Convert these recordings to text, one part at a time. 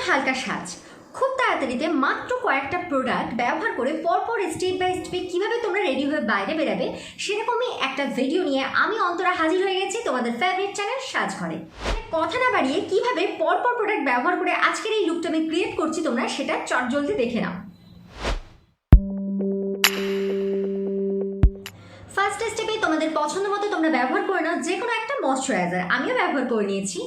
হালকা সাজ খুব তাড়াতাড়িতে মাত্র কয়েকটা প্রোডাক্ট ব্যবহার করে পরপর স্টেপ বাই স্টেপে কীভাবে তোমরা রেডি হয়ে বাইরে বেরাবে সেরকমই একটা ভিডিও নিয়ে আমি অন্তরা হাজির হয়ে গেছি তোমাদের ফেভারিট চ্যানেল সাজ ঘরে। কথা না বাড়িয়ে কীভাবে পরপর প্রোডাক্ট ব্যবহার করে আজকের এই লুকটা আমি ক্রিয়েট করছি তোমরা সেটা চটজলদি দেখে নাও। ফার্স্ট স্টেপে তোমাদের পছন্দ মতো তোমরা ব্যবহার করে নাও যে কোনো একটা ময়শ্চারাইজার, আমিও ব্যবহার করে নিয়েছি।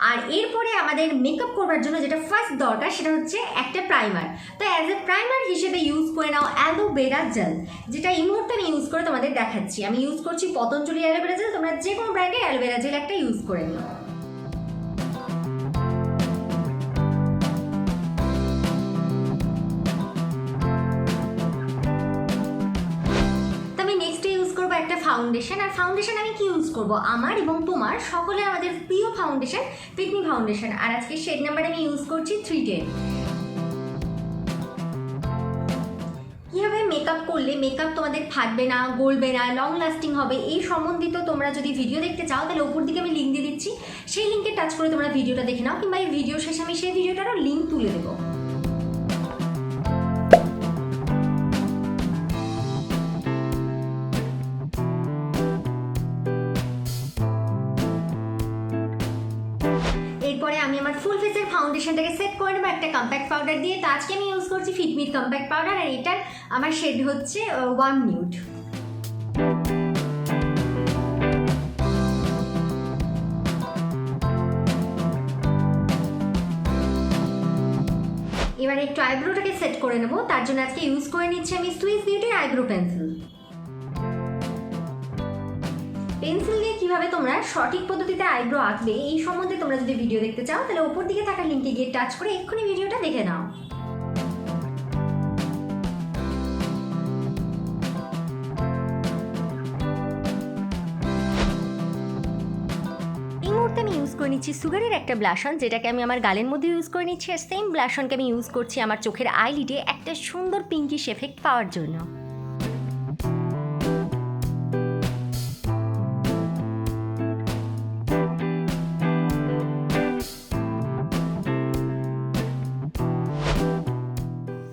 আর এরপরে আমাদের মেকআপ করবার জন্য যেটা ফার্স্ট দরকার সেটা হচ্ছে একটা প্রাইমার। তো অ্যাজ এ প্রাইমার হিসেবে ইউজ করে নাও অ্যালোভেরা জেল, যেটা এই মুহূর্তে আমি ইউজ করে তোমাদের দেখাচ্ছি। আমি ইউজ করছি পতঞ্জলি অ্যালোভেরা জেল, তোমরা যে কোনো ব্র্যান্ডের অ্যালোভেরা জেল একটা ইউজ করে নিও। একটা ফাউন্ডেশন, আর ফাউন্ডেশন আমি কি ইউজ করব, আমার এবং তোমার সকলে আমাদের প্রিয় ফাউন্ডেশন পিকনি ফাউন্ডেশন, আর আজকে শেড নাম্বার আমি ইউজ করছি 310। কীভাবে মেকআপ করলে মেকআপ তোমাদের ফাটবে না, গলবে না, লং লাস্টিং হবে এই সম্বন্ধিত তোমরা যদি ভিডিও দেখতে চাও তাহলে উপর দিকে আমি লিঙ্ক দিয়ে দিচ্ছি, সেই লিঙ্কে টাচ করে তোমরা ভিডিওটা দেখে নাও, কিংবা এই ভিডিও শেষে আমি সেই ভিডিওটারও লিঙ্ক তুলে দেবো। এরপরে আমি আমার ফুল ফেসের ফাউন্ডেশনটাকে সেট করে নেবো একটা কম্প্যাক্ট পাউডার দিয়ে। তো আজকে আমি ইউজ করছি ফিটমিট কম্প্যাক্ট পাউডার, আর এটার আমার শেড হচ্ছে ওয়ার্ম নিউড। এবার একটু আইব্রোটাকে সেট করে নেবো, তার জন্য আজকে ইউজ করে নিচ্ছি আমি সুইস বিউটির আইব্রো পেন্সিল। পেন্সিল দিয়ে কীভাবে তোমরা সঠিক পদ্ধতিতে আইব্রো আঁকবে এই সম্বন্ধে তোমরা যদি ভিডিও দেখতে চাও তাহলে ওপর দিকে থাকা লিঙ্কে গিয়ে টাচ করে এক্ষুনি ভিডিওটা দেখে নাও। এই মুহূর্তে আমি ইউজ করে নিচ্ছি সুগারের একটা ব্লাশন, যেটাকে আমি আমার গালের মধ্যে ইউজ করে নিচ্ছি, আর সেম ব্লাশনকে আমি ইউজ করছি আমার চোখের আইলিডে একটা সুন্দর পিঙ্কিশ এফেক্ট পাওয়ার জন্য।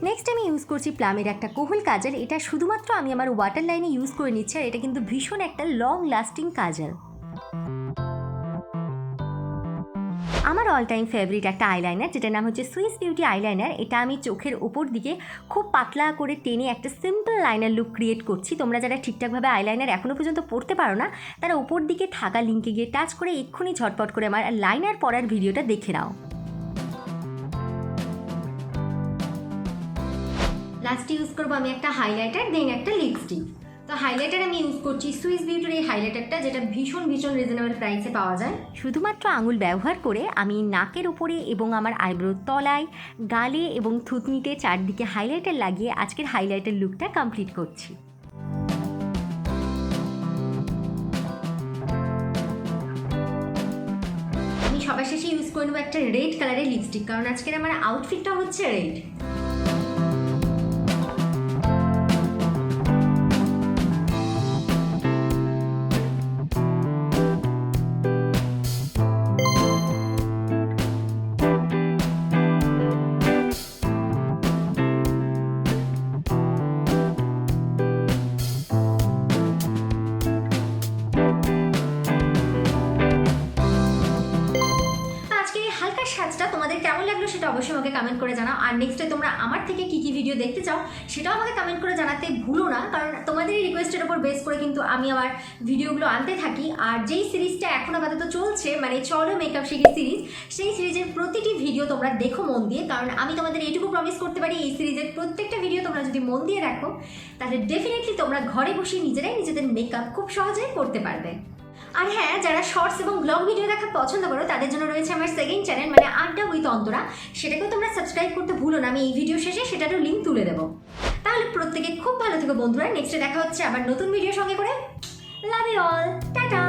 নেক্সট আমি ইউজ করছি প্লামের একটা কোহল কাজল, এটা শুধুমাত্র আমি আমার ওয়াটার লাইনে ইউজ করে নিচ্ছি, আর এটা কিন্তু ভীষণ একটা লং লাস্টিং কাজল। আমার অল টাইম ফেভারিট একটা আইলাইনার, যেটার নাম হচ্ছে সুইস বিউটি আইলাইনার। এটা আমি চোখের ওপর দিকে খুব পাতলা করে টেনে একটা সিম্পল লাইনার লুক ক্রিয়েট করছি। তোমরা যারা ঠিকঠাকভাবে আইলাইনার এখনও পর্যন্ত পড়তে পারো না তারা ওপর দিকে থাকা লিঙ্কে গিয়ে টাচ করে এক্ষুনি ঝটপট করে আমার লাইনার পরার ভিডিওটা দেখে নাও। লাস্টে ইউজ করবো আমি একটা হাইলাইটার, দেন একটা লিপস্টিক। তো হাইলাইটার আমি ইউজ করছি সুইস বিউটির এই হাইলাইটারটা, যেটা ভীষণ রিজনেবল প্রাইসে পাওয়া যায়। শুধুমাত্র আঙুল ব্যবহার করে আমি নাকের উপরে এবং আমার আইব্রোর তলায়, গালে এবং থুতনিতে চারদিকে হাইলাইটার লাগিয়ে আজকের হাইলাইটার লুকটা কমপ্লিট করছি। আমি সবার শেষে ইউজ করে নেবো একটা রেড কালারের লিপস্টিক, কারণ আজকের আমার আউটফিটটা হচ্ছে রেড। সাজটা তোমাদের কেমন লাগলো সেটা অবশ্যই আমাকে কমেন্ট করে জানাও, আর নেক্সটে তোমরা আমার থেকে কী কী ভিডিও দেখতে চাও সেটাও আমাকে কমেন্ট করে জানাতে ভুলো না, কারণ তোমাদের এই রিকোয়েস্টের উপর বেস করে কিন্তু আমি আমার ভিডিওগুলো আনতে থাকি। আর যেই সিরিজটা এখন আপাতত চলছে, মানে চলো মেকআপ শিখি সিরিজ, সেই সিরিজের প্রতিটি ভিডিও তোমরা দেখো মন দিয়ে, কারণ আমি তোমাদের এইটুকু প্রমিস করতে পারি এই সিরিজের প্রত্যেকটা ভিডিও তোমরা যদি মন দিয়ে দেখো তাহলে ডেফিনেটলি তোমরা ঘরে বসে নিজেরাই নিজেদের মেকআপ খুব সহজেই করতে পারবে। আর হ্যাঁ, যারা শর্টস এবং ব্লগ ভিডিও দেখা পছন্দ করো তাদের জন্য রয়েছে আমার সেকেন্ড চ্যানেল, মানে আড্ডা উইথ অন্তরা, সেটাকেও তোমরা সাবস্ক্রাইব করতে ভুলো না, আমি এই ভিডিও শেষে সেটারও লিঙ্ক তুলে দেবো। তাহলে প্রত্যেকে খুব ভালো থেকো বন্ধুরা, নেক্সটে দেখা হচ্ছে আবার নতুন ভিডিও সঙ্গে করে। Love you all, tata.